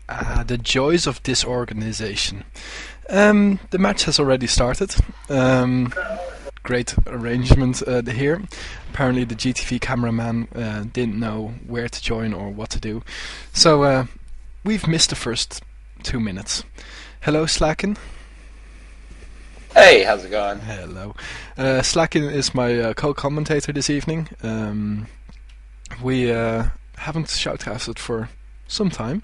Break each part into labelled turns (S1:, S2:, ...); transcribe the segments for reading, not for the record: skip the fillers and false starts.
S1: The joys of disorganization. The match has already started. Great arrangement here. Apparently the GTV cameraman didn't know where to join or what to do. So we've missed the first 2 minutes. Hello, Slackin.
S2: Hey, how's it going?
S1: Hello. Slackin is my co-commentator this evening. We haven't shoutcasted for some time.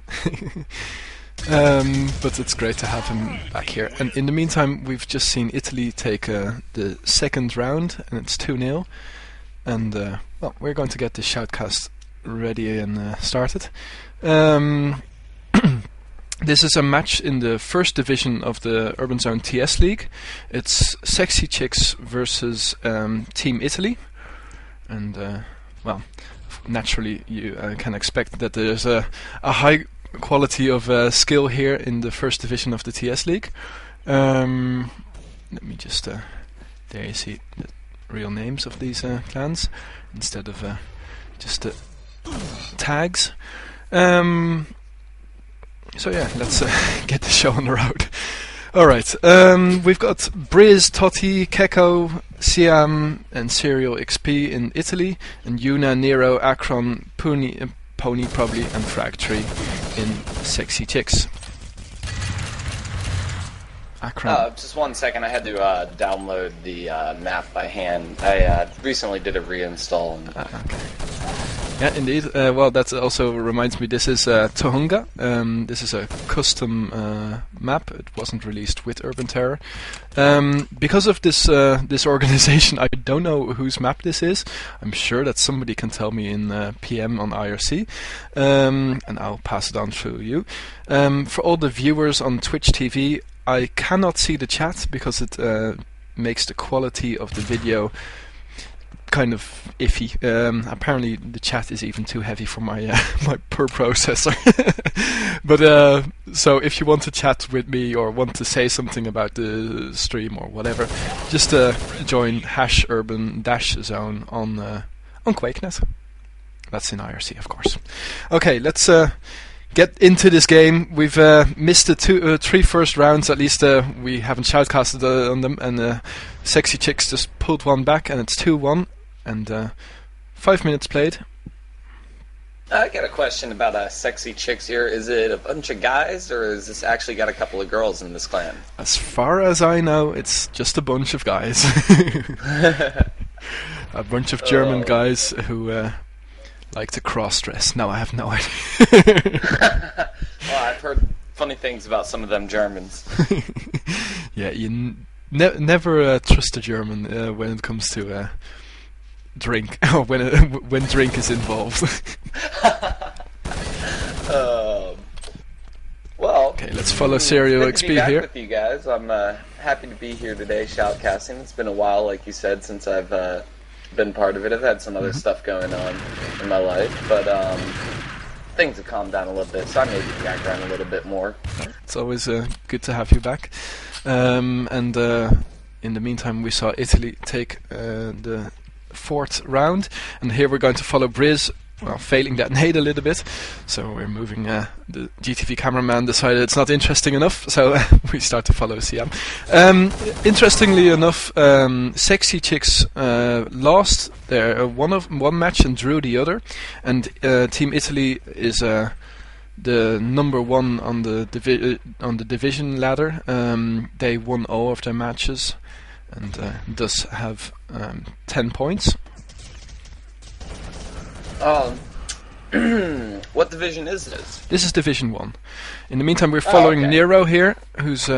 S1: But it's great to have him back here. And in the meantime, we've just seen Italy take the second round, and it's 2-0. And well, we're going to get the shoutcast ready and started. This is a match in the first division of the Urban Zone TS League. It's Sexy Chicks versus Team Italy. And well, naturally you can expect that there's a high quality of skill here in the first division of the TS League. Let me just there you see the real names of these clans instead of just the tags. So yeah, let's get the show on the road. Alright, we've got Briz, Totti, Keko, Siam and Serial XP in Italy, and Yuna, Nero, Akron, Pony probably, and Fragtree in Sexy Chicks. Akron.
S2: Just 1 second, I had to download the map by hand. I recently did a reinstall.
S1: Okay. Yeah, indeed. Well, that also reminds me, this is Tunga. This is a custom map. It wasn't released with Urban Terror. Because of this organization, I don't know whose map this is. I'm sure that somebody can tell me in PM on IRC, and I'll pass it on to you. For all the viewers on Twitch TV, I cannot see the chat because it makes the quality of the video kind of iffy. Apparently the chat is even too heavy for my my per processor. But so if you want to chat with me or want to say something about the stream or whatever, just join #urban-zone on QuakeNet. That's in IRC, of course. Okay, let's get into this game. We've missed the three first rounds. At least we haven't shoutcasted on them, and Sexy Chicks just pulled one back, and it's 2-1. And 5 minutes played.
S2: I got a question about Sexy Chicks here. Is it a bunch of guys, or is this actually got a couple of girls in this clan?
S1: As far as I know, it's just a bunch of guys. A bunch of German guys who like to cross-dress. No, I have no idea.
S2: Well, I've heard funny things about some of them Germans.
S1: Yeah, you never trust a German when it comes to drink, or when drink is involved.
S2: Well,
S1: okay, let's follow Serial XP here.
S2: With you guys, I'm happy to be here today, shoutcasting. It's been a while, like you said, since I've been part of it. I've had some other stuff going on in my life, but things have calmed down a little bit, so I made the background a little bit more.
S1: It's always good to have you back. And in the meantime, we saw Italy take the fourth round, and here we're going to follow Briz, well, failing that nade a little bit, so we're moving. The GTV cameraman decided it's not interesting enough, so we start to follow Siam. Interestingly enough, Sexy Chicks lost their one match and drew the other, and Team Italy is the number one on the division ladder. They won all of their matches and thus have 10 points.
S2: What division is this?
S1: This is Division 1. In the meantime, we're following Nero here, who's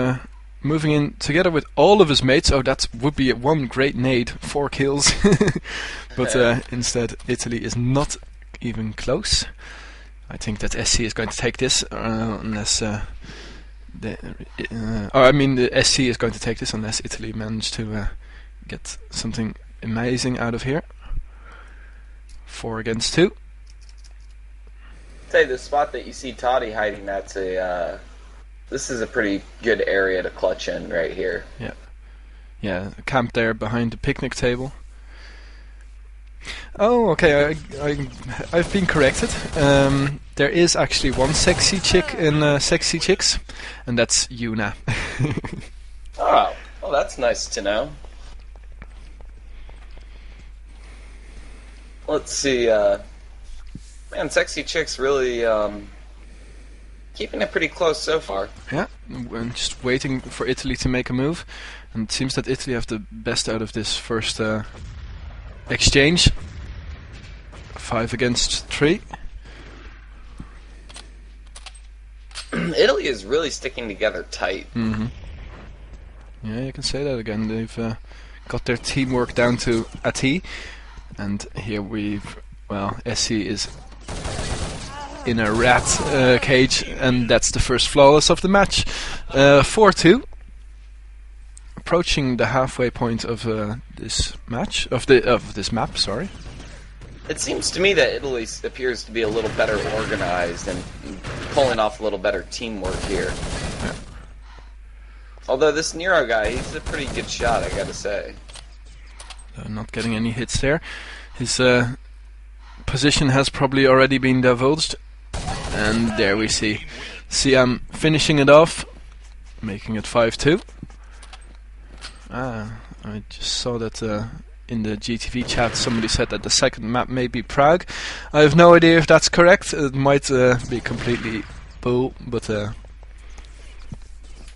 S1: moving in together with all of his mates. Oh, that would be one great nade, 4 kills. But instead, Italy is not even close. I think that SC is going to take this, unless... the SC is going to take this unless Italy manage to get something amazing out of here. 4 against 2.
S2: Say, the spot that you see Toddy hiding, that's this is a pretty good area to clutch in right here.
S1: Yeah, camp there behind the picnic table. Oh, okay. I've been corrected. There is actually one sexy chick in Sexy Chicks, and that's Yuna.
S2: Oh, well, that's nice to know. Let's see. Man, Sexy Chicks really keeping it pretty close so far.
S1: Yeah, I'm just waiting for Italy to make a move, and it seems that Italy have the best out of this first exchange. 5 against 3.
S2: Italy is really sticking together tight.
S1: Mm-hmm. Yeah, you can say that again. They've got their teamwork down to a T, and here SC is in a rat cage, and that's the first flawless of the match. 4-2. Approaching the halfway point of this match, of this map. Sorry.
S2: It seems to me that Italy appears to be a little better organized and pulling off a little better teamwork here.
S1: Yeah.
S2: Although this Nero guy, he's a pretty good shot, I gotta say.
S1: Not getting any hits there. His position has probably already been divulged. And there we see Siam finishing it off, making it 5-2. I just saw that in the GTV chat somebody said that the second map may be Prague. I have no idea if that's correct. It might be completely bull, but...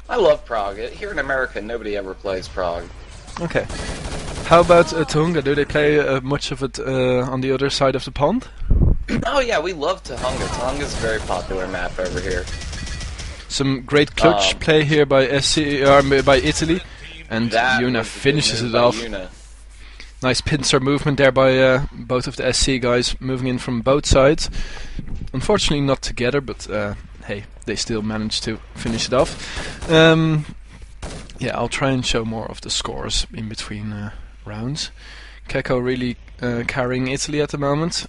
S2: I love Prague. Here in America, nobody ever plays Prague.
S1: Okay. How about Tunga? Do they play much of it on the other side of the pond?
S2: Oh yeah, we love Tunga. Tunga's a very popular map over here.
S1: Some great clutch play here by by Italy, and Yuna finishes it off.
S2: Yuna.
S1: Nice pincer movement there by both of the SC guys, moving in from both sides. Unfortunately not together, but hey, they still managed to finish it off. Yeah, I'll try and show more of the scores in between rounds. Keko really carrying Italy at the moment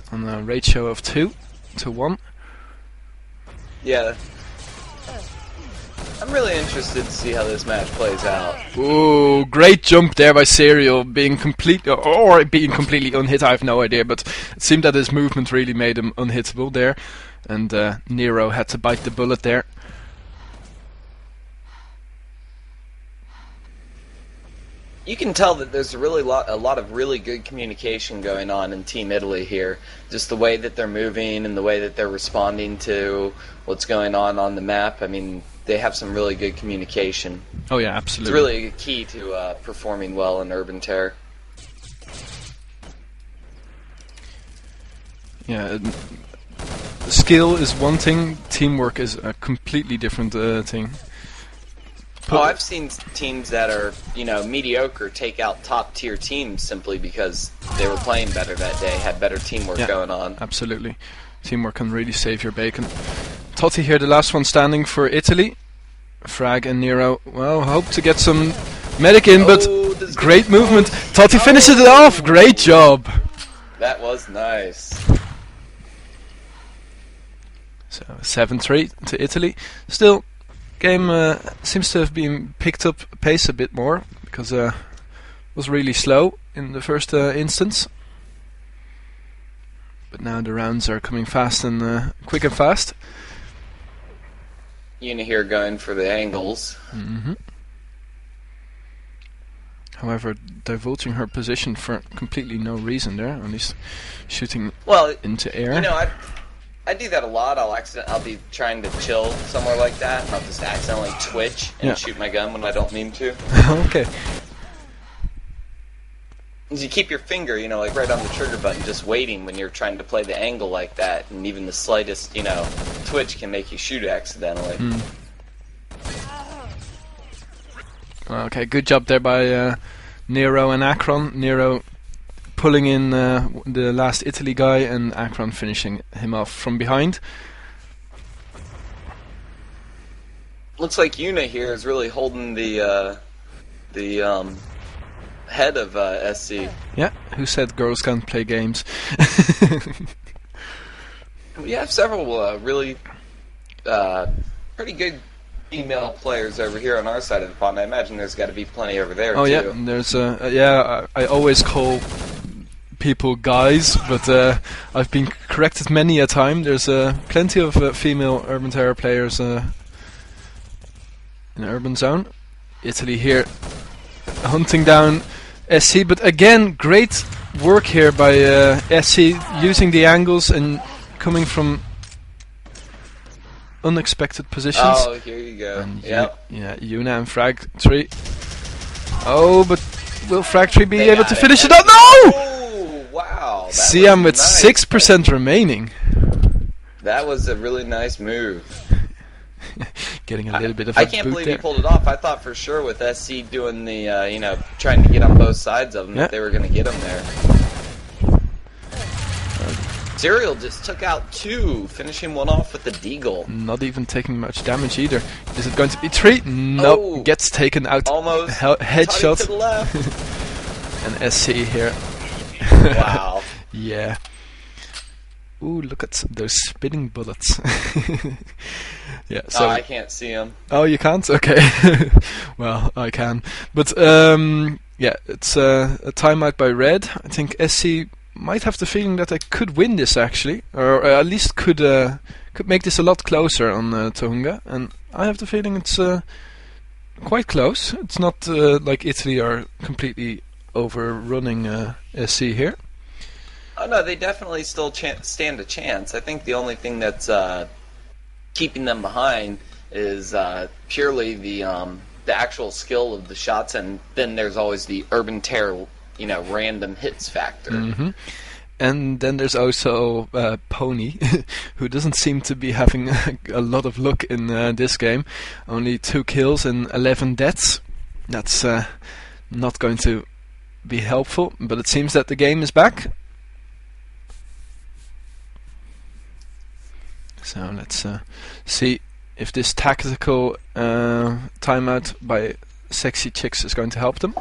S1: on a ratio of 2-1.
S2: Yeah. I'm really interested to see how this match plays out.
S1: Ooh, great jump there by Serial, being completely unhit, I have no idea, but it seemed that his movement really made him unhittable there, and Nero had to bite the bullet there.
S2: You can tell that there's a lot of really good communication going on in Team Italy here. Just the way that they're moving and the way that they're responding to what's going on the map. I mean, they have some really good communication.
S1: Oh yeah, absolutely.
S2: It's really a key to performing well in Urban Terror.
S1: Yeah, skill is one thing, teamwork is a completely different thing.
S2: Oh, I've seen teams that are, mediocre take out top-tier teams simply because they were playing better that day, had better teamwork going on.
S1: Absolutely. Teamwork can really save your bacon. Totti here, the last one standing for Italy. Frag and Nero, well, hope to get some medic in, but great movement. Totti finishes it off, great job.
S2: That was nice.
S1: So 7-3 to Italy. Still, game seems to have been picked up pace a bit more, because it was really slow in the first instance. But now the rounds are coming fast and quick and fast.
S2: Yuna here going for the angles.
S1: Mm-hmm. However, divulging her position for completely no reason there, at least shooting into air.
S2: I do that a lot. I'll be trying to chill somewhere like that, and I'll just accidentally twitch and shoot my gun when I don't mean to.
S1: Okay.
S2: You keep your finger, like right on the trigger button, just waiting when you're trying to play the angle like that, and even the slightest, twitch can make you shoot accidentally.
S1: Okay, good job there by Nero and Akron. Nero pulling in the last Italy guy, and Akron finishing him off from behind.
S2: Looks like Yuna here is really holding the head of SC.
S1: Yeah, who said girls can't play games?
S2: We have several really pretty good female players over here on our side of the pond. I imagine there's got to be plenty over there too.
S1: Oh yeah, there's I always call people guys, but I've been corrected many a time. There's plenty of female Urban Terror players in Urban Zone. Italy here hunting down SC, but again, great work here by SC, using the angles and coming from unexpected positions.
S2: Oh, here you go.
S1: And
S2: yep.
S1: Yuna and Frag 3. Oh, but will Frag 3 be able to finish it up? No!
S2: Oh, wow.
S1: Siam with
S2: nice.
S1: 6% remaining.
S2: That was a really nice move.
S1: Getting a little bit of
S2: I
S1: a
S2: can't
S1: boot
S2: believe
S1: there.
S2: he pulled it off. I thought for sure with SC doing the, trying to get on both sides of him, that they were going to get him there. Serial just took out 2, finishing one off with the deagle.
S1: Not even taking much damage either. Is it going to be 3? Nope.
S2: Oh,
S1: Gets taken out.
S2: almost
S1: Headshot.
S2: to the left.
S1: And SC here.
S2: Wow.
S1: Yeah. Ooh, look at those spinning bullets. Yeah. So
S2: I can't see him.
S1: Oh, you can't? Okay. Well, I can. But yeah, it's a timeout by Red. I think SC might have the feeling that they could win this actually, or at least could make this a lot closer on Tunga. And I have the feeling it's quite close. It's not like Italy are completely overrunning SC here.
S2: Oh no, they definitely still stand a chance. I think the only thing that's keeping them behind is purely the actual skill of the shots, and then there's always the Urban Terror, random hits factor.
S1: Mm-hmm. And then there's also Pony, who doesn't seem to be having a lot of luck in this game. Only 2 kills and 11 deaths. That's not going to be helpful, but it seems that the game is back. So let's see if this tactical timeout by Sexy Chicks is going to help them.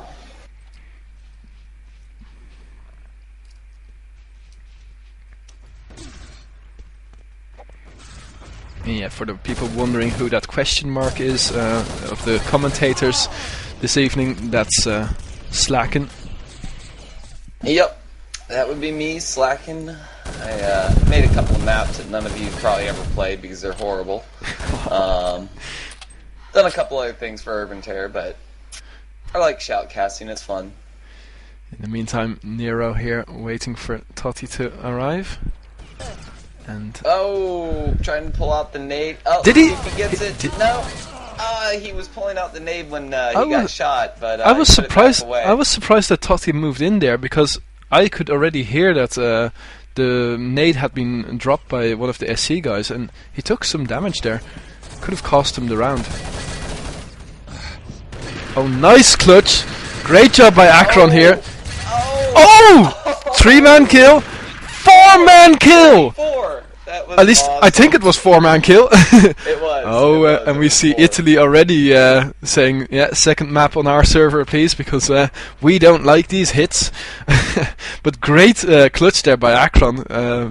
S1: And yeah, for the people wondering who that question mark is of the commentators this evening, that's Slackin.
S2: Yep, that would be me, Slackin. I made a couple of maps that none of you probably ever played because they're horrible. Done a couple other things for Urban Terror, but I like shoutcasting, it's fun.
S1: In the meantime, Nero here waiting for Totti to arrive. And
S2: trying to pull out the nade. Oh,
S1: did he?
S2: If he gets it. No. He was pulling out the nade when he got shot, but
S1: I was surprised.
S2: Away.
S1: I was surprised that Totti moved in there because I could already hear that the nade had been dropped by one of the SC guys, and he took some damage there. Could have cost him the round. Oh, nice clutch! Great job by Akron here. Oh! 3-man kill, 4-man kill.
S2: 4. That was
S1: At least
S2: awesome.
S1: I think it was 4-man kill.
S2: It was.
S1: Oh,
S2: it was,
S1: and we see 4. Italy already saying, yeah, second map on our server, please, because we don't like these hits. But great clutch there by Akron.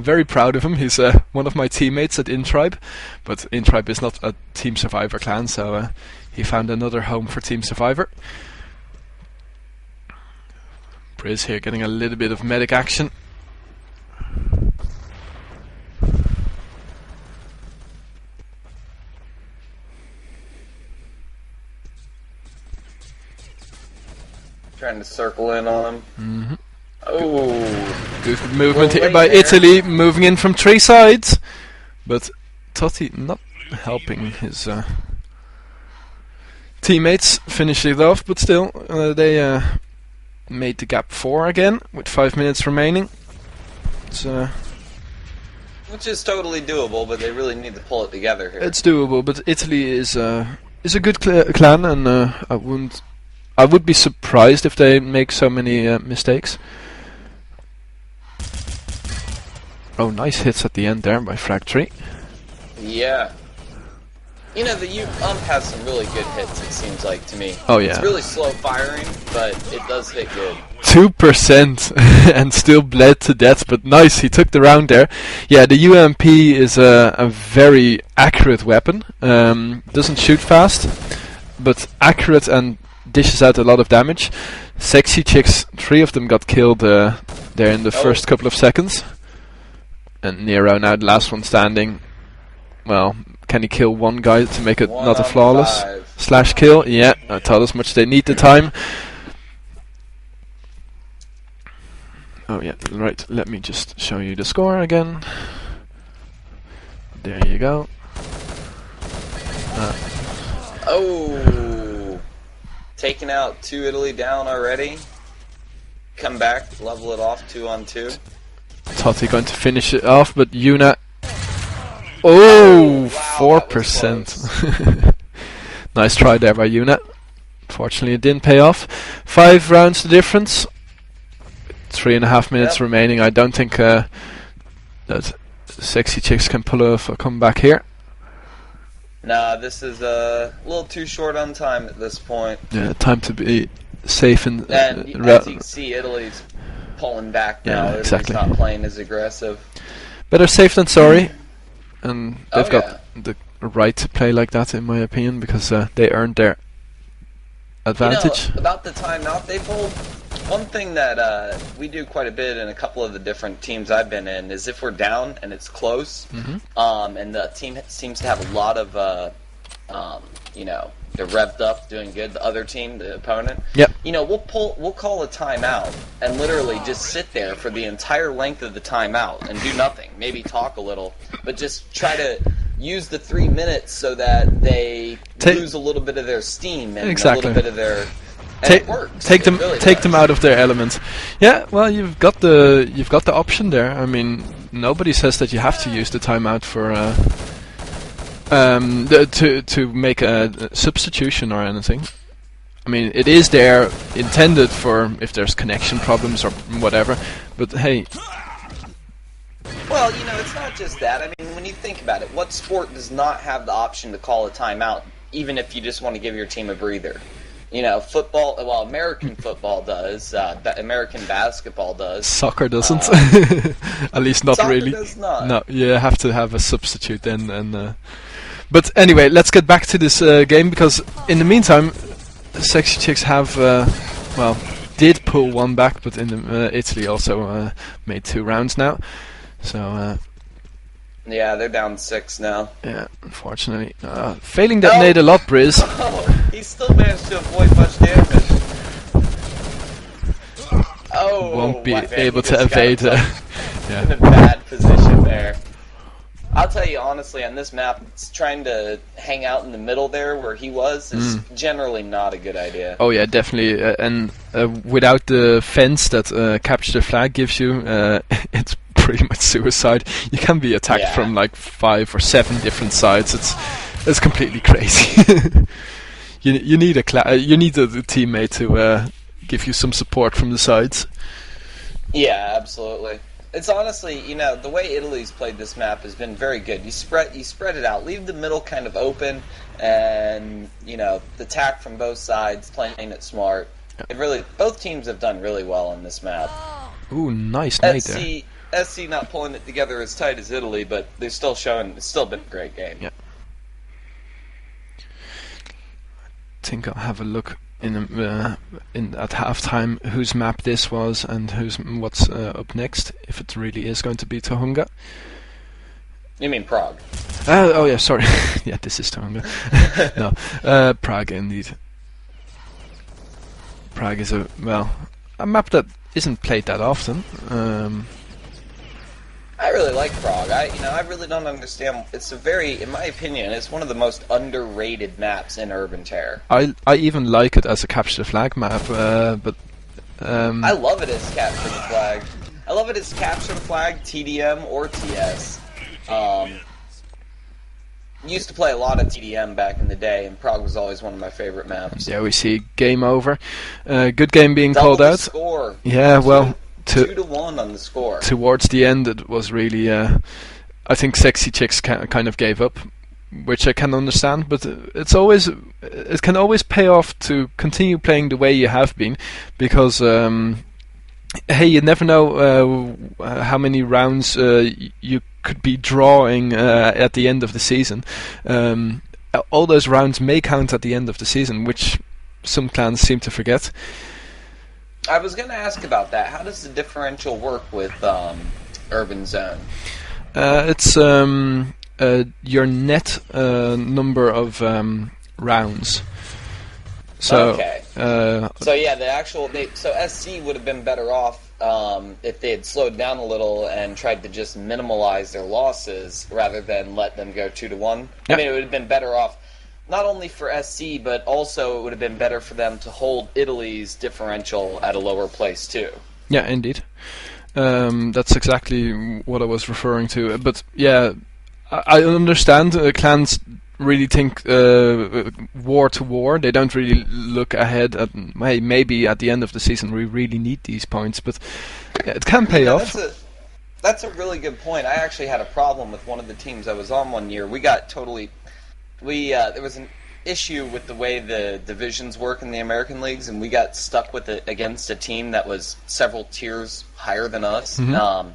S1: Very proud of him. He's one of my teammates at Intribe, but Intribe is not a Team Survivor clan, so he found another home for Team Survivor. Briz here getting a little bit of medic action.
S2: Trying to circle in on him.
S1: Mm-hmm.
S2: Oh.
S1: Good movement here
S2: late
S1: by
S2: there.
S1: Italy, moving in from 3 sides. But Totti not helping his teammates finish it off, but still, they made the gap 4 again, with 5 minutes remaining. It's,
S2: which is totally doable, but they really need to pull it together here.
S1: it's doable, but Italy is a good clan, and I would be surprised if they make so many mistakes. Oh, nice hits at the end there by Frag 3.
S2: Yeah. The ump has some really good hits, it seems like to me.
S1: Oh, yeah.
S2: It's really slow firing, but it does hit good.
S1: 2% and still bled to death, but nice, he took the round there. Yeah, the UMP is a very accurate weapon. Doesn't shoot fast, but accurate and dishes out a lot of damage. Sexy chicks, 3 of them got killed there in the first couple of seconds. And Nero now the last one standing. Well, can he kill one guy to make it not a flawless slash kill? Yeah, I thought as much. They need the time. Oh yeah, right. Let me just show you the score again. There you go.
S2: Taking out 2 Italy down already. Come back, level it off 2-on-2.
S1: Thought he going to finish it off, but Yuna. Oh, wow, 4%. Nice try there by Yuna. Fortunately, it didn't pay off. 5 rounds the difference. 3.5 minutes remaining. I don't think that Sexy Chicks can pull off a comeback here.
S2: Nah, this is a little too short on time at this point.
S1: Yeah, time to be safe and
S2: as you can see, Italy's pulling back now.
S1: Yeah, exactly.
S2: Italy's not playing as aggressive.
S1: Better safe than sorry, and they've got the right to play like that, in my opinion, because they earned their advantage.
S2: About the timeout, they pulled. One thing that we do quite a bit in a couple of the different teams I've been in is if we're down and it's close, and the team seems to have a lot of, they're revved up, doing good. The other team, the opponent, we'll call a timeout and literally just sit there for the entire length of the timeout and do nothing. Maybe talk a little, but just try to use the 3 minutes so that they lose a little bit of their steam and a little bit of their. Take them out of their element.
S1: Yeah, well, you've got the option there. I mean, nobody says that you have to use the timeout for to make a substitution or anything. I mean, it is there intended for if there's connection problems or whatever. But hey.
S2: Well, it's not just that. I mean, when you think about it, what sport does not have the option to call a timeout, even if you just want to give your team a breather? Football, well, American football does, American basketball does.
S1: Soccer doesn't. At least not
S2: soccer
S1: really.
S2: Does not.
S1: No, you have to have a substitute then. But anyway, let's get back to this game, because in the meantime, Sexy Chicks have, did pull one back, but Italy also made 2 rounds now. So...
S2: yeah, they're down 6 now.
S1: Yeah, unfortunately. Failing that made a lot, Briz.
S2: He still managed to avoid much damage.
S1: Won't be able to evade.
S2: In a bad position there. I'll tell you honestly, on this map, trying to hang out in the middle there where he was is generally not a good idea.
S1: Oh yeah, definitely. And without the fence that Capture the Flag gives you, it's pretty much suicide. You can be attacked from like 5 or 7 different sides. It's completely crazy. You need you need a teammate to give you some support from the sides.
S2: Yeah, absolutely. It's honestly, the way Italy's played this map has been very good. You spread it out, leave the middle kind of open, and attack from both sides, playing it smart. Yeah. Both teams have done really well on this map.
S1: Ooh, nice nade there.
S2: SC not pulling it together as tight as Italy, but they're still showing. It's still been a great game.
S1: Yeah. I think I'll have a look at halftime whose map this was and what's up next, if it really is going to be Tunga.
S2: You mean Prague?
S1: Oh yeah, sorry. Yeah, this is Tunga. No, Prague indeed. Prague is a map that isn't played that often.
S2: I really like Prague. I really don't understand. It's in my opinion, it's one of the most underrated maps in Urban Terror.
S1: I even like it as a Capture the Flag map, but
S2: I love it as Capture the Flag. I love it as Capture the Flag, TDM, or TS. Used to play a lot of TDM back in the day, and Prague was always one of my favorite maps.
S1: Yeah, we see game over. Good game being called out.
S2: Score.
S1: Yeah, well.
S2: 2-1 on the score.
S1: Towards the end, it was really. I think Sexy Chicks kind of gave up, which I can understand. But it can always pay off to continue playing the way you have been, because hey, you never know how many rounds you could be drawing at the end of the season. All those rounds may count at the end of the season, which some clans seem to forget.
S2: I was going to ask about that. How does the differential work with Urban Zone?
S1: It's your net number of rounds. So,
S2: okay. So yeah, the actual so SC would have been better off if they had slowed down a little and tried to just minimalize their losses rather than let them go 2-1.
S1: Yep.
S2: I mean, it would have been better off not only for SC, but also it would have been better for them to hold Italy's differential at a lower place too.
S1: Yeah, indeed. That's exactly what I was referring to. But yeah, I understand clans really think war to war. They don't really look ahead at, hey, maybe at the end of the season we really need these points, but yeah, it can pay off.
S2: That's a really good point. I actually had a problem with one of the teams I was on one year. We got totally... there was an issue with the way the divisions work in the American leagues, and we got stuck with it against a team that was several tiers higher than us.
S1: Mm-hmm.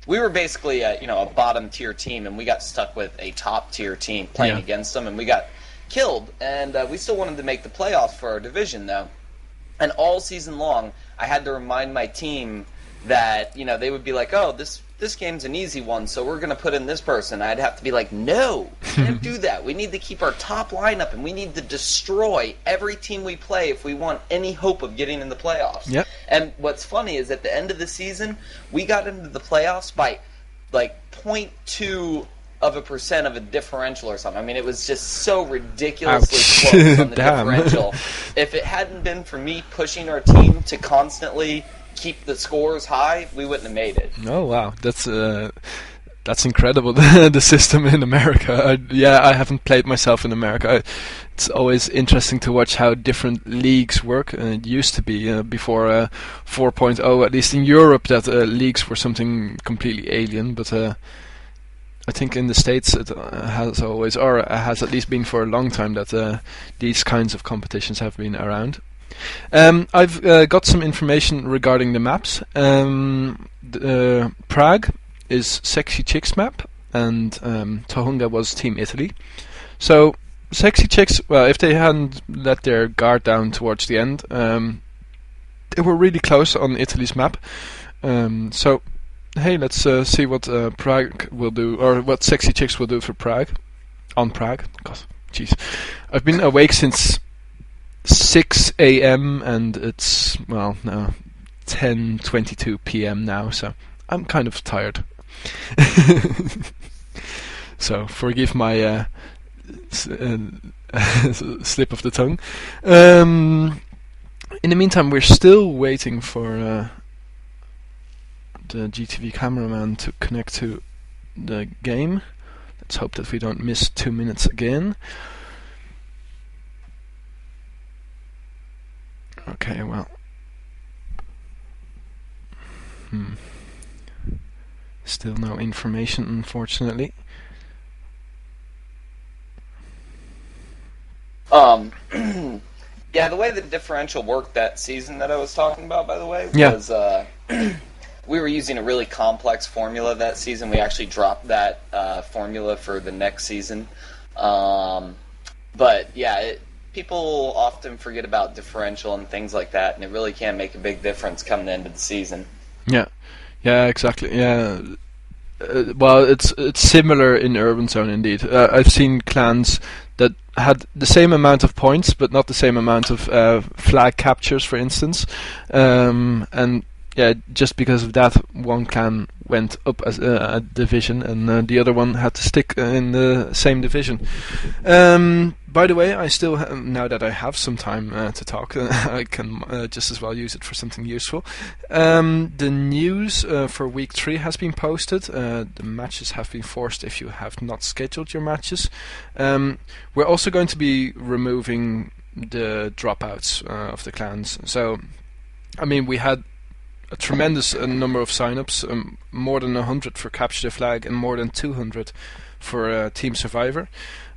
S2: We were basically a bottom tier team, and we got stuck with a top tier team playing against them, and we got killed. And we still wanted to make the playoffs for our division, though. And all season long, I had to remind my team that they would be like, "Oh, this game's an easy one, so we're going to put in this person." I'd have to be like, "No, we can't do that. We need to keep our top lineup, and we need to destroy every team we play if we want any hope of getting in the playoffs."
S1: Yep.
S2: And what's funny is at the end of the season, we got into the playoffs by like 0.2% of a differential or something. I mean, it was just so ridiculously close on the differential. If it hadn't been for me pushing our team to constantly keep the scores high, we wouldn't have made it.
S1: Oh wow, that's incredible. The system in America. I haven't played myself in America. It's always interesting to watch how different leagues work. It used to be before 4.0, at least in Europe, that leagues were something completely alien. But I think in the States it has always, or has at least been for a long time, that these kinds of competitions have been around. I've got some information regarding the maps. Prague is Sexy Chicks map, and Tunga was Team Italy. So Sexy Chicks, well, if they hadn't let their guard down towards the end, they were really close on Italy's map. So hey, let's see what Prague will do, or what Sexy Chicks will do for Prague. On Prague. God, jeez. I've been awake since 6 a.m. and it's, well, no, 10:22 p.m. now, so I'm kind of tired. So forgive my slip of the tongue. In the meantime, we're still waiting for the GTV cameraman to connect to the game. Let's hope that we don't miss 2 minutes again. Okay, well. Still no information, unfortunately.
S2: Yeah, the way the differential worked that season that I was talking about, by the way, was we were using a really complex formula that season. We actually dropped that formula for the next season. But yeah, people often forget about differential and things like that, and it really can make a big difference come the end of the season.
S1: Yeah, exactly. Yeah. Well, it's similar in Urban Zone indeed. I've seen clans that had the same amount of points, but not the same amount of flag captures, for instance. And yeah, just because of that, one clan went up as a division, and the other one had to stick in the same division. By the way, I still now that I have some time to talk, I can just as well use it for something useful. The news for week 3 has been posted. The matches have been forced if you have not scheduled your matches. We're also going to be removing the dropouts of the clans. So, I mean, we had a tremendous number of sign-ups, more than 100 for Capture the Flag and more than 200 for Team Survivor.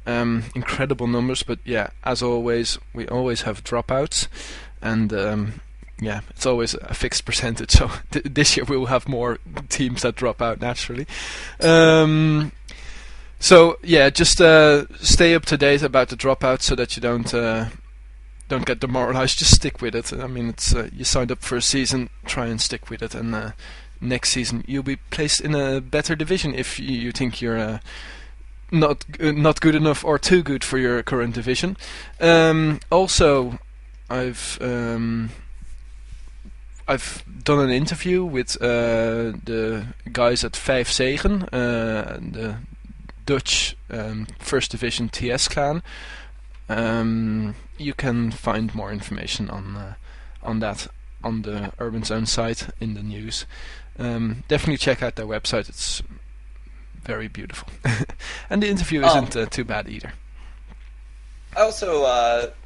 S1: Incredible numbers, but yeah, as always, we always have dropouts, and yeah, it's always a fixed percentage, so this year we'll have more teams that drop out naturally. So yeah, just stay up to date about the dropouts so that you don't don't get demoralized. Just stick with it. I mean, it's you signed up for a season. Try and stick with it, and next season you'll be placed in a better division if you think you're not good enough or too good for your current division. Also, I've done an interview with the guys at Vijf Zegen, the Dutch First Division TS clan. You can find more information on that on the Urban Zone site in the news. Definitely check out their website. It's very beautiful, and the interview isn't too bad either.
S2: I also,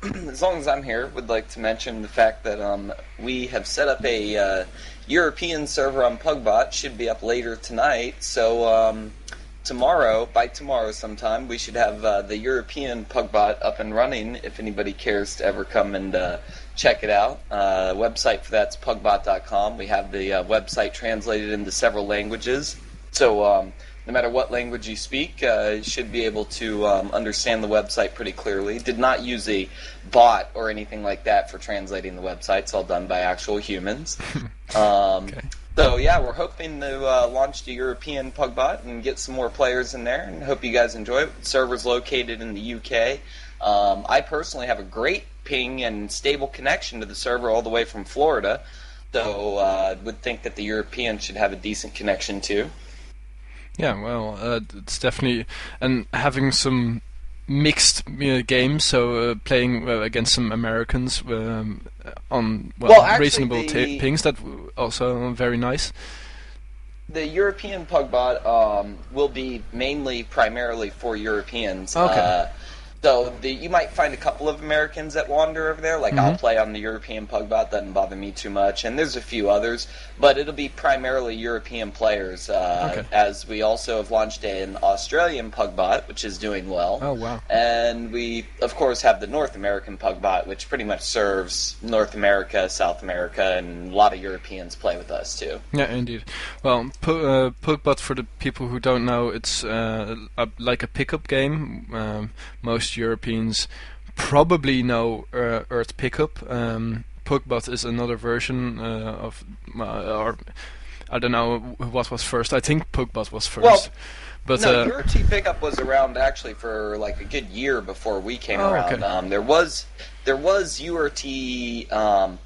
S2: as long as I'm here, would like to mention the fact that we have set up a European server on Pugbot. Should be up later tonight. So by tomorrow sometime, we should have the European Pugbot up and running. If anybody cares to ever come and check it out, website for that's pugbot.com. We have the website translated into several languages. So no matter what language you speak, you should be able to understand the website pretty clearly. Did not use a bot or anything like that for translating the website. It's all done by actual humans.
S1: Okay.
S2: So yeah, we're hoping to launch the European Pugbot and get some more players in there, and hope you guys enjoy it. The server's located in the UK. I personally have a great ping and stable connection to the server all the way from Florida, so would think that the European should have a decent connection too.
S1: Yeah, well, it's definitely, and having some mixed games, so playing against some Americans on
S2: actually,
S1: reasonable pings, that also very nice.
S2: The European Pugbot will be primarily for Europeans.
S1: Okay.
S2: So you might find a couple of Americans that wander over there. Like I'll play on the European Pugbot, doesn't bother me too much, and there's a few others, but it'll be primarily European players.
S1: Okay.
S2: As we also have launched an Australian Pugbot, which is doing well.
S1: Oh wow!
S2: And we of course have the North American Pugbot, which pretty much serves North America, South America, and a lot of Europeans play with us too.
S1: Yeah, indeed. Well, Pugbot, for the people who don't know, it's like a pickup game. Most Europeans probably know Earth Pickup. Pugbot is another version of, or I don't know what was first. I think Pugbot was first.
S2: Well,
S1: but
S2: no, Earth Pickup was around actually for like a good year before we came around.
S1: Okay.
S2: There was URT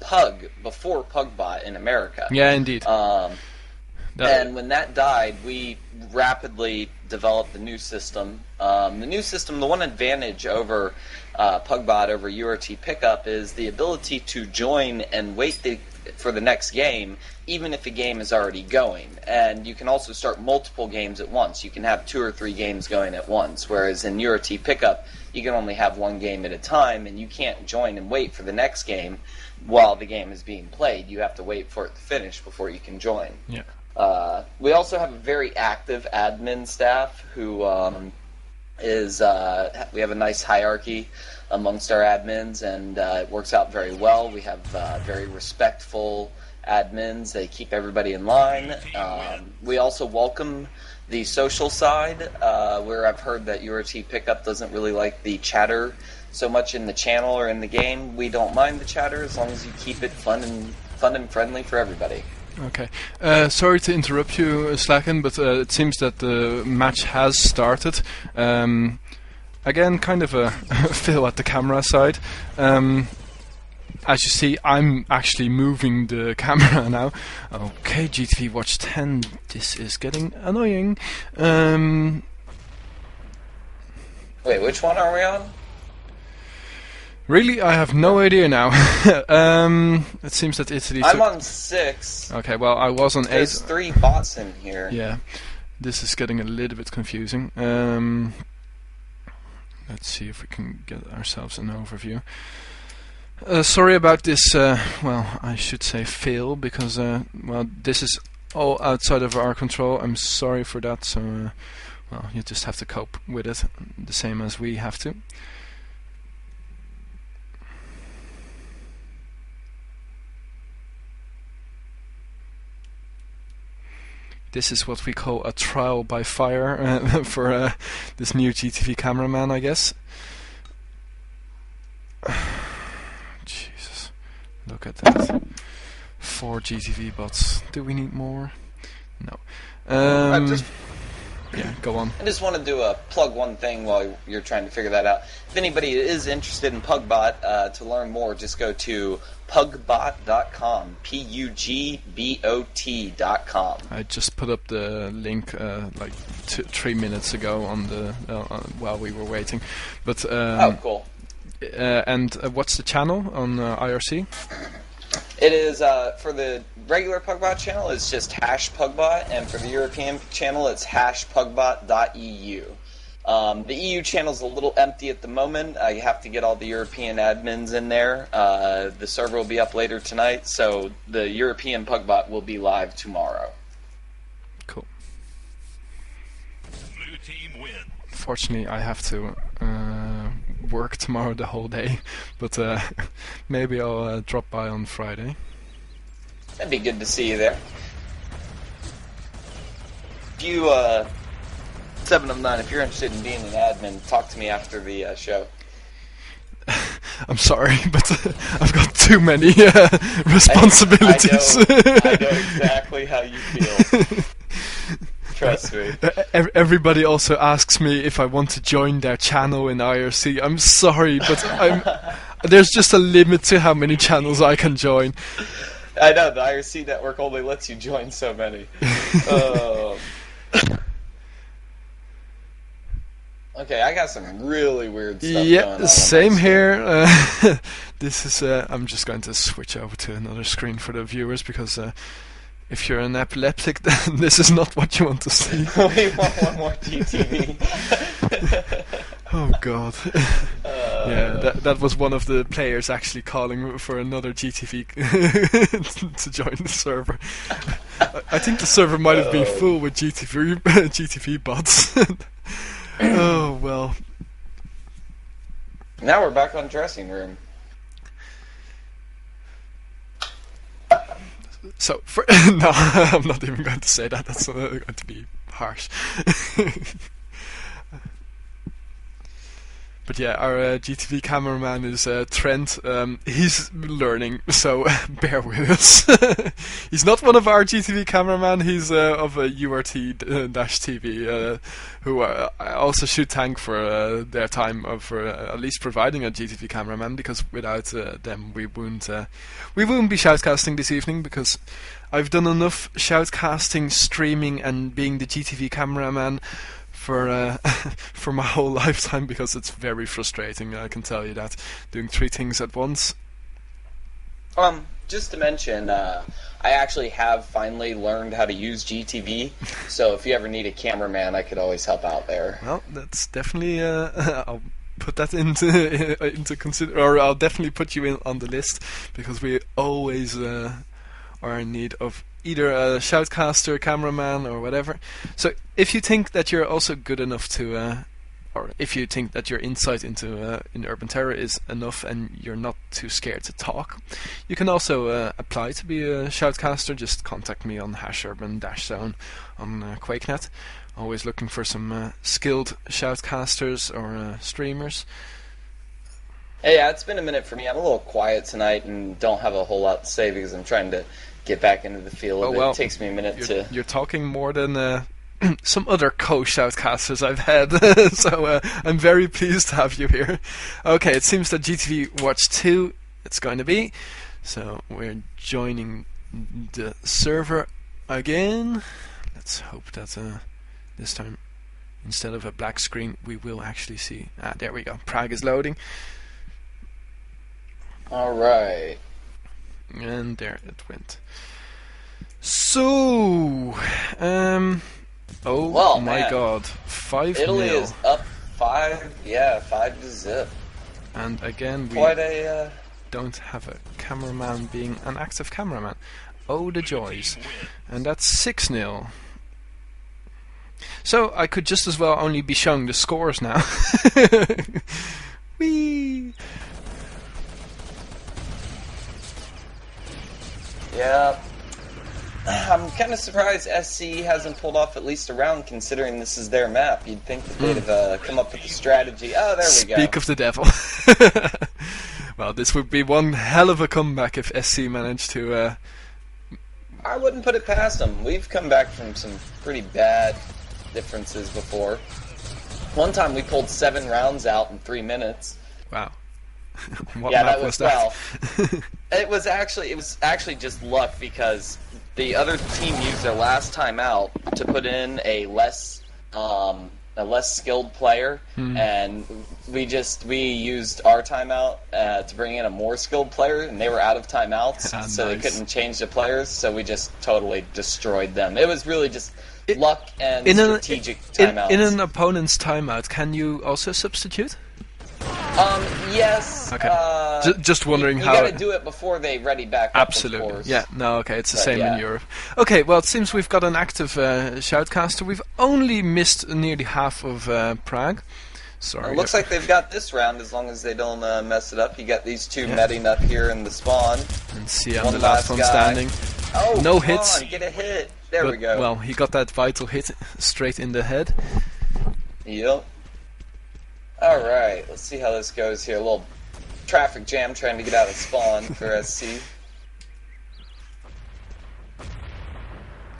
S2: Pug before Pugbot in America.
S1: Yeah, indeed.
S2: And when that died, we rapidly developed the new system. The one advantage over Pugbot over URT Pickup is the ability to join and wait for the next game, even if a game is already going. And you can also start multiple games at once. You can have 2 or 3 games going at once, whereas in URT Pickup, you can only have one game at a time, and you can't join and wait for the next game while the game is being played. You have to wait for it to finish before you can join.
S1: Yeah.
S2: We also have a very active admin staff who we have a nice hierarchy amongst our admins, and it works out very well. We have very respectful admins. They keep everybody in line. We also welcome the social side, where I've heard that URT Pickup doesn't really like the chatter so much in the channel or in the game. We don't mind the chatter as long as you keep it fun and friendly for everybody.
S1: Okay. Sorry to interrupt you, Slackin, but it seems that the match has started. Again, kind of a fail at the camera side. As you see, I'm actually moving the camera now. Okay, GTV Watch 10, this is getting annoying.
S2: Wait, which one are we on?
S1: Really? I have no idea now. It seems that Italy
S2: I'm on 6.
S1: Okay, well, I was on 8.
S2: There's 3 bots in here.
S1: Yeah, this is getting a little bit confusing. Let's see if we can get ourselves an overview. Sorry about this, well, I should say fail, because, well, this is all outside of our control. I'm sorry for that, so, well, you just have to cope with it, the same as we have to. This is what we call a trial by fire for this new GTV cameraman, I guess. Look at that. 4 GTV bots. Do we need more? No. Yeah, go on.
S2: I just wanted to plug one thing while you're trying to figure that out. If anybody is interested in Pugbot, to learn more, just go to pugbot.com. Pugbot.com.
S1: I just put up the link like 3 minutes ago on the while we were waiting. But
S2: oh, cool.
S1: And what's the channel on IRC?
S2: It is, for the regular Pugbot channel, it's just #Pugbot, and for the European channel, it's #Pugbot.eu. The EU channel's a little empty at the moment. You have to get all the European admins in there. The server will be up later tonight, so the European Pugbot will be live tomorrow.
S1: Cool.
S3: Blue team win.
S1: Fortunately, I have to work tomorrow the whole day, but maybe I'll drop by on Friday.
S2: That'd be good to see you there. If you, SevenofNine, if you're interested in being an admin, talk to me after the show.
S1: I'm sorry, but I've got too many responsibilities.
S2: I know exactly how you feel. Trust me.
S1: Everybody also asks me if I want to join their channel in IRC. I'm sorry, but there's just a limit to how many channels I can join.
S2: I know, the IRC network only lets you join so many. Okay, I got some really weird stuff going on.
S1: Yeah, same here. This is. I'm just going to switch over to another screen for the viewers because if you're an epileptic, then this is not what you want to see.
S2: We want one more GTV.
S1: Oh God. Yeah, that was one of the players actually calling for another GTV to join the server. I think the server might have been full with GTV bots. Oh well.
S2: Now we're back on dressing room.
S1: So, no, I'm not even going to say that. That's going to be harsh. But yeah, our GTV cameraman is Trent. He's learning, so bear with us. He's not one of our GTV cameraman. He's of URT-TV, who I also should thank for their time for at least providing a GTV cameraman, because without them we wouldn't be shoutcasting this evening, because I've done enough shoutcasting, streaming, and being the GTV cameraman for my whole lifetime, because it's very frustrating. I can tell you that, doing 3 things at once.
S2: Just to mention, I actually have finally learned how to use GTV. So if you ever need a cameraman, I could always help out there.
S1: Well, that's definitely. I'll put that into consider, or I'll definitely put you in on the list, because we always are in need of either a shoutcaster, cameraman, or whatever. So if you think that you're also good enough to, or if you think that your insight into in Urban Terror is enough and you're not too scared to talk, you can also apply to be a shoutcaster. Just contact me on #urban-zone on QuakeNet. Always looking for some skilled shoutcasters or streamers.
S2: Hey, yeah, it's been a minute for me. I'm a little quiet tonight and don't have a whole lot to say because I'm trying to get back into the feel of it. It takes me a minute to...
S1: You're talking more than some other co-shoutcasters I've had, so I'm very pleased to have you here. Okay, it seems that GTV Watch 2 it's going to be, so we're joining the server again. Let's hope that this time, instead of a black screen, we will actually see... there we go. Prague is loading.
S2: Alright.
S1: And there it went. So, oh my God, 5-0.
S2: Italy is up 5-0.
S1: And again, we don't have a cameraman being an active cameraman. Oh, the joys. And that's 6-0. So I could just as well only be showing the scores now. Whee!
S2: Yeah, I'm kind of surprised SC hasn't pulled off at least a round, considering this is their map. You'd think that they'd have come up with a strategy. Oh, there we go.
S1: Speak of the devil. Well, this would be one hell of a comeback if SC managed to...
S2: I wouldn't put it past them. We've come back from some pretty bad differences before. One time we pulled 7 rounds out in 3 minutes.
S1: Wow. What
S2: yeah,
S1: map
S2: that was
S1: that?
S2: well. It was actually just luck because the other team used their last timeout to put in a less skilled player, and we used our timeout to bring in a more skilled player, and they were out of timeouts, so
S1: nice.
S2: they couldn't change the players, so we just totally destroyed them. It was really just luck and strategic timeouts.
S1: In an opponent's timeout, can you also substitute?
S2: Yes.
S1: Okay. Just wondering
S2: you
S1: how.
S2: You gotta do it before they ready back up.
S1: Absolutely.
S2: Of course.
S1: Yeah. No. Okay. It's the same in Europe. Okay. Well, it seems we've got an active shoutcaster. We've only missed nearly half of Prague. Sorry.
S2: It looks like they've got this round as long as they don't mess it up. You got these two medding up here in the spawn.
S1: And see, I'm the last one standing.
S2: Oh,
S1: no
S2: come
S1: hits.
S2: On, get a hit. There we go.
S1: Well, he got that vital hit straight in the head.
S2: Yep. Alright, let's see how this goes here. A little traffic jam trying to get out of spawn for SC.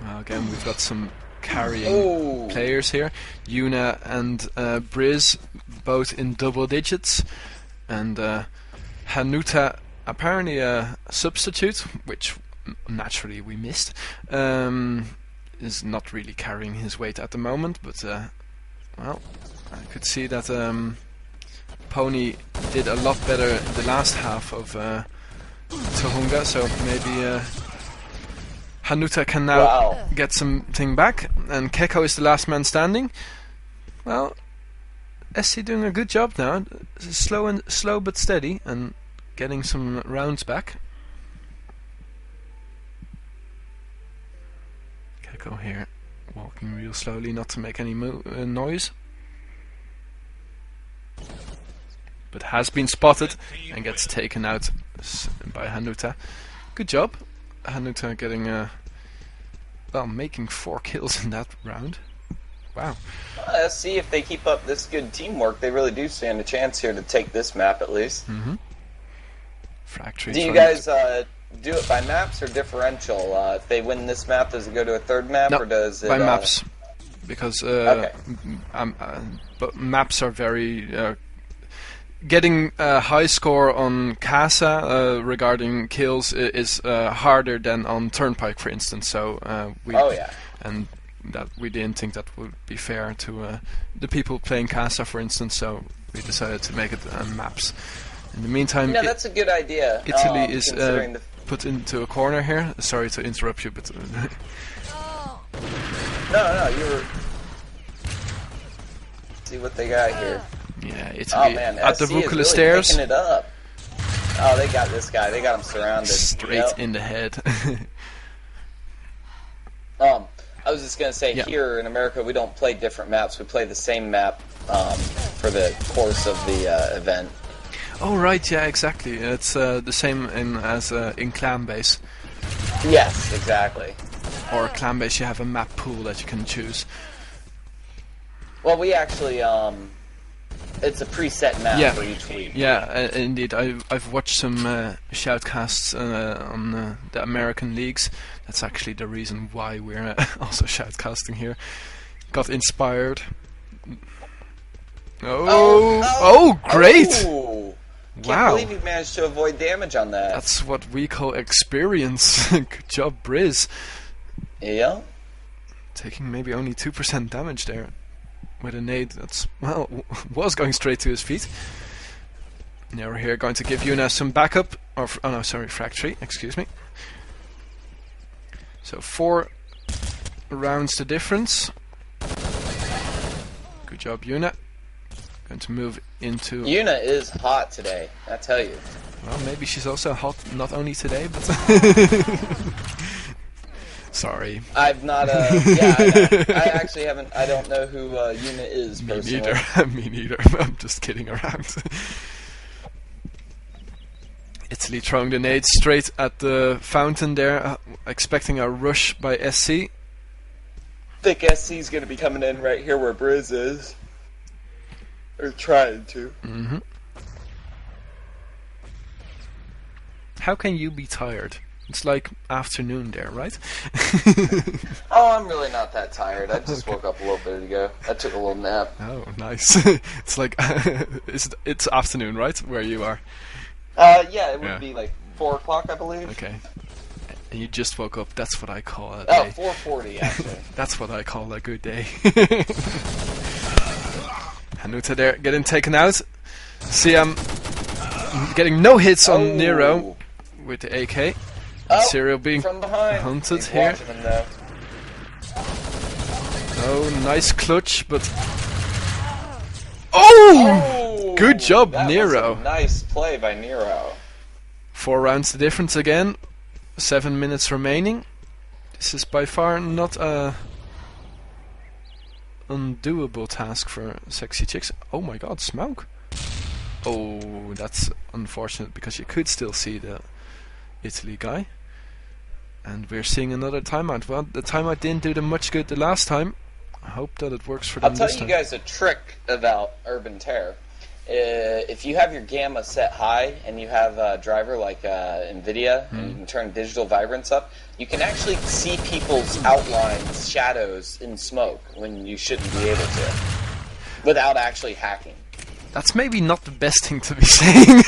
S1: Well, again, we've got some carrying players here. Yuna and Briz both in double digits. And Hanuta, apparently a substitute, which naturally we missed, is not really carrying his weight at the moment, but well, I could see that Pony did a lot better the last half of Tunga, so maybe Hanuta can now get something back, and Keko is the last man standing. Well, SC doing a good job now, slow but steady, and getting some rounds back. Keko here, walking real slowly, not to make any noise. But has been spotted and gets taken out by Hanuta. Good job. Hanuta getting, making 4 kills in that round. Wow.
S2: See, if they keep up this good teamwork, they really do stand a chance here to take this map at least.
S1: Factory.
S2: Do you guys do it by maps or differential? If they win this map, does it go to a third map, or does it...
S1: by maps. Because but maps are very... getting a high score on Casa regarding kills is harder than on Turnpike, for instance. So and that we didn't think that would be fair to the people playing Casa, for instance. So we decided to make it maps. In the meantime,
S2: that's a good idea.
S1: Italy is put into a corner here. Sorry to interrupt you, but
S2: no, you were. See what they got here.
S1: Yeah, Italy at the Vukula
S2: really
S1: stairs.
S2: Picking it up. Oh, they got this guy. They got him surrounded.
S1: Straight in the head.
S2: I was just gonna say, here in America, we don't play different maps. We play the same map for the course of the event.
S1: Oh right, yeah, exactly. It's the same as in clan base.
S2: Yes, exactly.
S1: Or clan base, you have a map pool that you can choose.
S2: Well, we actually it's a preset map for each week.
S1: Yeah, indeed. I've watched some shoutcasts on the American leagues. That's actually the reason why we're also shoutcasting here. Got inspired. Oh, great!
S2: Oh.
S1: Wow.
S2: Can't believe you managed to avoid damage on that.
S1: That's what we call experience. Good job, Briz.
S2: Yeah.
S1: Taking maybe only 2% damage there. With a nade that's, was going straight to his feet. Now we're here going to give Yuna some backup. Factory, excuse me. So 4 rounds the difference. Good job, Yuna. Going to move into...
S2: Yuna is hot today, I tell you.
S1: Well, maybe she's also hot not only today, but... Sorry.
S2: I've not, I actually haven't, I don't know who Yuna is personally.
S1: Me neither. Me neither. I'm just kidding around. Italy throwing the nades straight at the fountain there, expecting a rush by SC.
S2: I think SC's going to be coming in right here where Briz is. Or trying to.
S1: How can you be tired? It's like afternoon there, right?
S2: Oh, I'm really not that tired. I just woke up a little bit ago. I took a little nap.
S1: Oh, nice. It's like it's afternoon, right, where you are?
S2: Yeah, it would be like 4 o'clock, I believe.
S1: Okay. And you just woke up. That's what I call a
S2: Oh,
S1: day.
S2: 4:40 actually.
S1: That's what I call a good day. Hanuta there getting taken out. See, I'm getting no hits on Nero with the AK. Serial being
S2: from behind.
S1: hunted
S2: He's
S1: here.
S2: watching him, though.
S1: Oh, nice clutch, but... Oh! Good job,
S2: that
S1: Nero.
S2: Was a nice play by Nero.
S1: 4 rounds the difference again. 7 minutes remaining. This is by far not a undoable task for Sexy Chicks. Oh my god, smoke. Oh, that's unfortunate because you could still see the Italy guy. And we're seeing another timeout. Well, the timeout didn't do them much good the last time. I hope that it works for them this time.
S2: I'll tell you guys a trick about Urban Terror. If you have your gamma set high and you have a driver like NVIDIA and you can turn digital vibrance up, you can actually see people's outlines, shadows in smoke when you shouldn't be able to, without actually hacking.
S1: That's maybe not the best thing to be saying.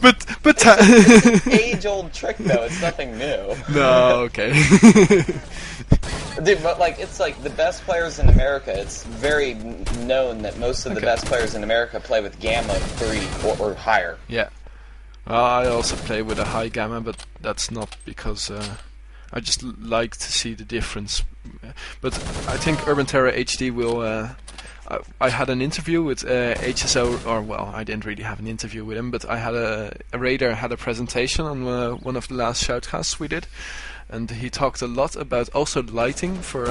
S1: But
S2: it's an age-old trick though. It's nothing new.
S1: No, okay.
S2: Dude, but like it's like the best players in America. It's very known that most of the best players in America play with gamma 3 or higher.
S1: Yeah. I also play with a high gamma, but that's not because I just like to see the difference. But I think Urban Terror HD will. I had an interview with HSO, or well, I didn't really have an interview with him, but I had a Raider had a presentation on one of the last shoutcasts we did, and he talked a lot about also lighting for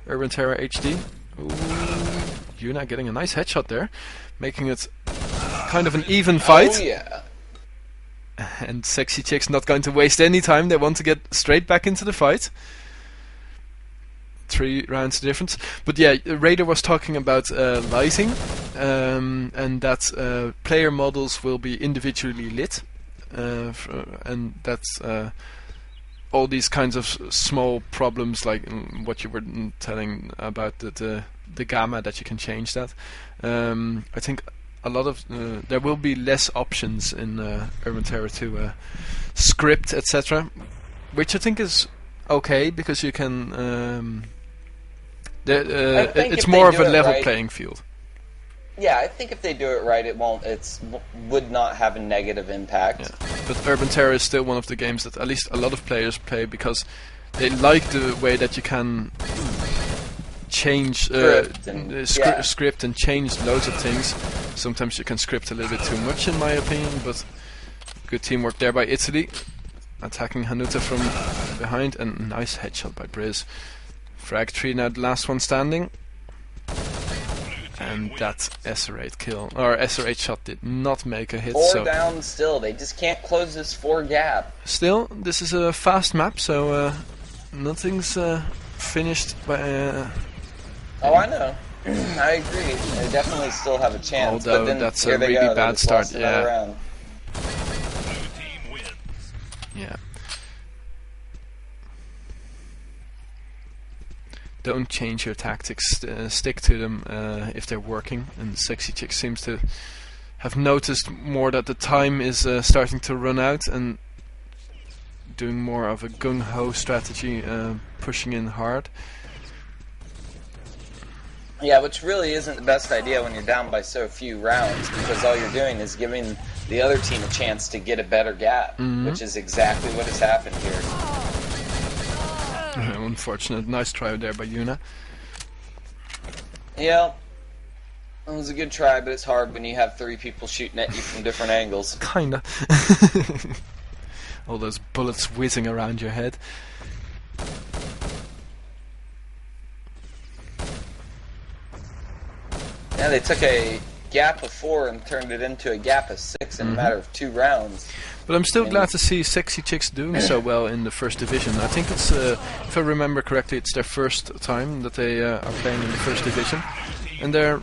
S1: Urban Terror HD. Ooh, Yuna getting a nice headshot there, making it kind of an even fight.
S2: Oh yeah.
S1: And Sexy Chicks not going to waste any time. They want to get straight back into the fight. 3 rounds difference. But yeah, Raider was talking about lighting, and that player models will be individually lit, and that's all these kinds of small problems like what you were telling about the gamma, that you can change that. I think a lot of there will be less options in Urban Terror to script, etc., which I think is okay because you can. It's more of a level playing field.
S2: Yeah, I think if they do it right, it would not have a negative impact.
S1: Yeah. But Urban Terror is still one of the games that at least a lot of players play because they like the way that you can change script and change loads of things. Sometimes you can script a little bit too much, in my opinion, but good teamwork there by Italy, attacking Hanuta from behind, and nice headshot by Briz. Frag 3 now, the last one standing. And that SR8 kill, or SR8 shot did not make a hit.
S2: 4 down still, they just can't close this 4 gap.
S1: Still, this is a fast map, so nothing's finished by...
S2: Oh, I know. I agree. They definitely still have a chance.
S1: Although
S2: but then
S1: that's a really bad start, yeah.
S2: Round.
S1: Yeah. Don't change your tactics, stick to them if they're working. And Sexy Chick seems to have noticed more that the time is starting to run out and doing more of a gung-ho strategy, pushing in hard.
S2: Yeah, which really isn't the best idea when you're down by so few rounds, because all you're doing is giving the other team a chance to get a better gap, which is exactly what has happened here.
S1: Unfortunate. Nice try there by Yuna.
S2: Yeah, it was a good try, but it's hard when you have 3 people shooting at you from different angles.
S1: Kinda. All those bullets whizzing around your head.
S2: Yeah, they took a gap of 4 and turned it into a gap of 6 in a matter of 2 rounds.
S1: But I'm still glad to see Sexy Chicks doing so well in the first division. I think it's, if I remember correctly, it's their first time that they are playing in the first division. And they're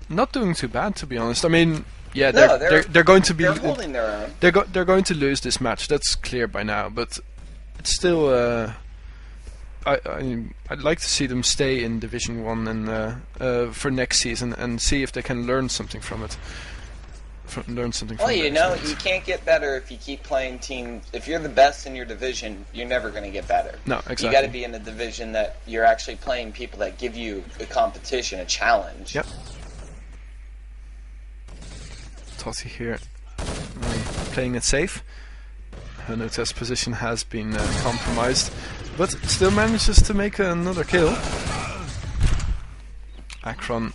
S1: not doing too bad, to be honest. I mean, Yeah,
S2: No,
S1: they're going to be.
S2: They're holding their own.
S1: They're going to lose this match. That's clear by now. But it's still. I'd like to see them stay in Division 1 and for next season and see if they can learn something from it.
S2: Well, you know, you can't get better if you keep playing teams. If you're the best in your division, you're never going to get better.
S1: No, exactly.
S2: You got to be in a division that you're actually playing people that give you a competition, a challenge.
S1: Yep. Totti here, playing it safe. Her no-test position has been compromised, but still manages to make another kill. Akron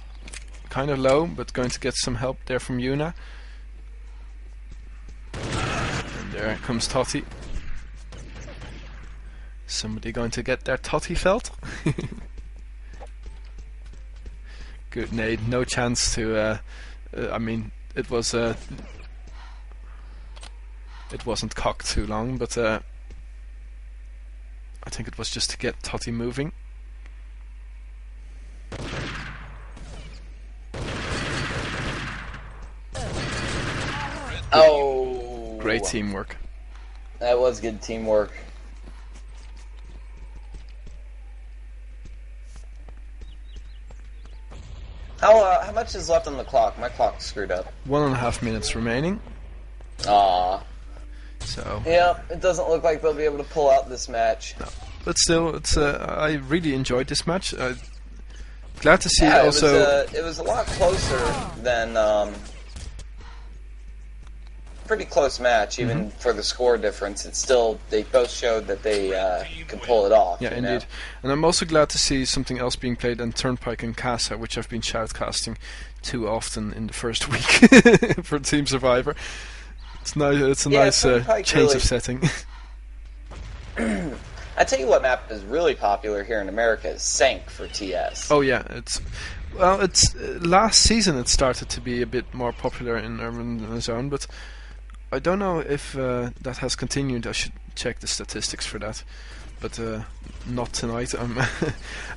S1: kind of low, but going to get some help there from Yuna. And there comes Totti. Somebody going to get their Totti felt? Good nade, no chance to. I mean, it was. It wasn't cocked too long, but I think it was just to get Totti moving.
S2: Oh!
S1: Great teamwork.
S2: That was good teamwork. How much is left on the clock? My clock's screwed up.
S1: 1.5 minutes remaining.
S2: Aww.
S1: So.
S2: Yeah, it doesn't look like they'll be able to pull out this match.
S1: No. But still, it's I really enjoyed this match. Glad to see
S2: yeah,
S1: also.
S2: It was a lot closer than pretty close match, even for the score difference. It's still, they both showed that they could pull it off.
S1: Yeah, indeed. And I'm also glad to see something else being played than Turnpike and Casa, which I've been shoutcasting too often in the first week for Team Survivor. It's nice. It's a nice change of setting.
S2: I tell you what map is really popular here in America is Sank for TS.
S1: Oh yeah, it's last season it started to be a bit more popular in Urban Zone, but I don't know if that has continued. I should check the statistics for that, but not tonight.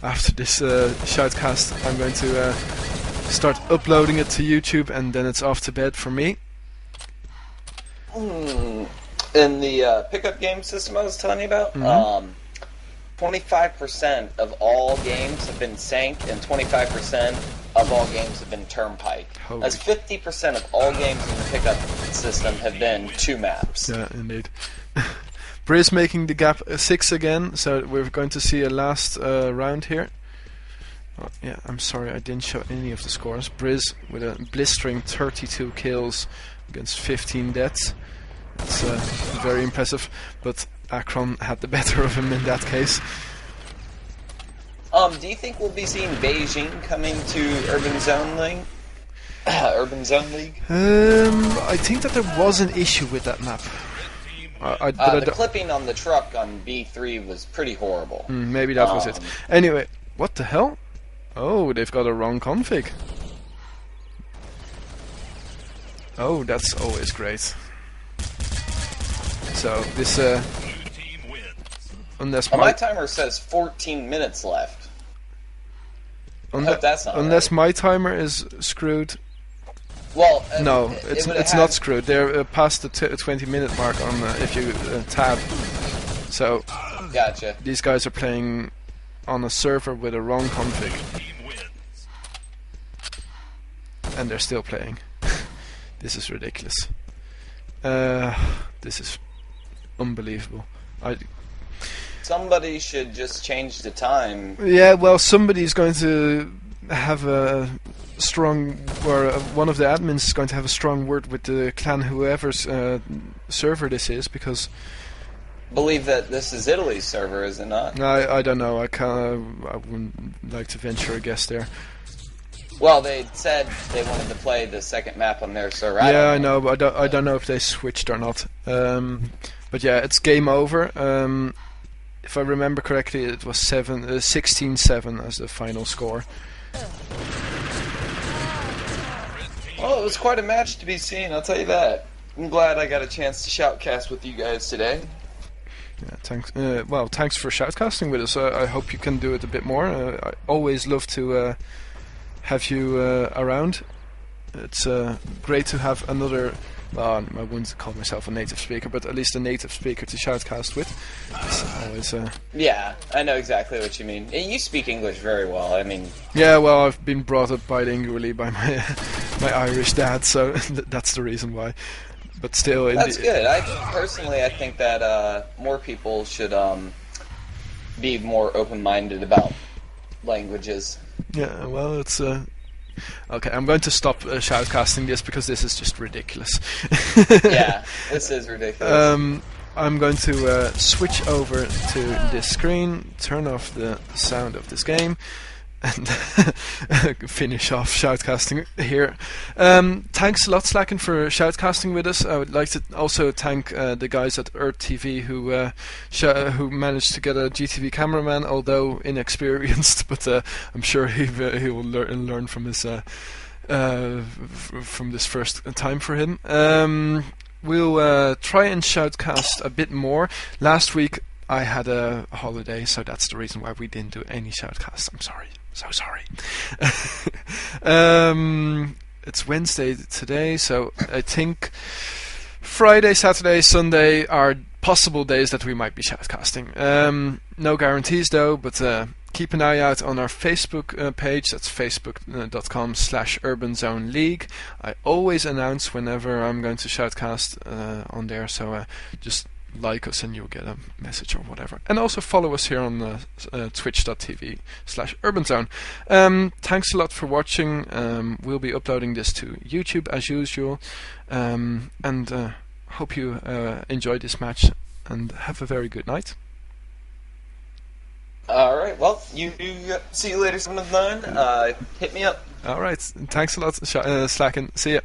S1: After this shoutcast, I'm going to start uploading it to YouTube, and then it's off to bed for me.
S2: In the pickup game system I was telling you about, 25% of all games have been Sank, and 25% of all games have been Turnpike.
S1: Holy.
S2: That's 50% of all games in the pickup system have been 2 maps.
S1: Yeah, indeed. Briz making the gap 6 again, so we're going to see a last round here. Oh, yeah, I'm sorry, I didn't show any of the scores. Briz with a blistering 32 kills against 15 deaths. It's very impressive, but Akron had the better of him in that case.
S2: Do you think we'll be seeing Beijing coming to Urban Zone League? Urban Zone League?
S1: I think that there was an issue with that map.
S2: The clipping on the truck on B3 was pretty horrible.
S1: Maybe that was it. Anyway, what the hell? Oh, they've got a wrong config. Oh, that's always great. So this unless
S2: my timer says 14 minutes left. I hope that's not
S1: unless
S2: right.
S1: my timer is screwed.
S2: Well,
S1: no, it's not screwed. They're past the 20-minute mark on if you tab. So
S2: gotcha.
S1: These guys are playing on a server with a wrong config, and they're still playing. This is ridiculous. This is unbelievable.
S2: Somebody should just change the time.
S1: Yeah, well, somebody's going to have a strong, or one of the admins is going to have a strong word with the clan, whoever's server this is, because.
S2: Believe that this is Italy's server, is it not?
S1: I don't know. I wouldn't like to venture a guess there.
S2: Well, they said they wanted to play the second map on their server.
S1: I know, but I don't know if they switched or not. But yeah, it's game over. If I remember correctly, it was 16-7 as the final score.
S2: Well, it was quite a match to be seen, I'll tell you that. I'm glad I got a chance to shoutcast with you guys today.
S1: Yeah, thanks. Thanks for shoutcasting with us. I hope you can do it a bit more. I always love to have you around. it's great to have another. Well, I wouldn't call myself a native speaker, but at least a native speaker to shoutcast with. It's always.
S2: Yeah, I know exactly what you mean. And you speak English very well. I mean.
S1: Yeah, well, I've been brought up bilingually by my Irish dad, so that's the reason why. But still,
S2: that's good. I think that more people should be more open-minded about languages.
S1: Yeah, well, it's okay. I'm going to stop shoutcasting this because this is just ridiculous.
S2: Yeah, this is ridiculous.
S1: I'm going to switch over to this screen, turn off the sound of this game, and finish off shoutcasting here. Thanks a lot, Slackin, for shoutcasting with us. I would like to also thank the guys at Earth TV who managed to get a GTV cameraman, although inexperienced. But I'm sure he will learn from his from this first time for him. We'll try and shoutcast a bit more. Last week I had a holiday, so that's the reason why we didn't do any shoutcasts. I'm sorry. So sorry. It's Wednesday today, so I think Friday, Saturday, Sunday are possible days that we might be shoutcasting. No guarantees though, but keep an eye out on our Facebook page. That's facebook.com/UrbanZoneLeague. I always announce whenever I'm going to shoutcast on there, so just like us and you'll get a message or whatever. And also follow us here on twitch.tv/UrbanZone. Thanks a lot for watching. We'll be uploading this to YouTube as usual. And hope you enjoyed this match and have a very good night.
S2: Alright, well, you see you later, SevenofNine. Hit me up.
S1: Alright, thanks a lot, Slackin. See ya.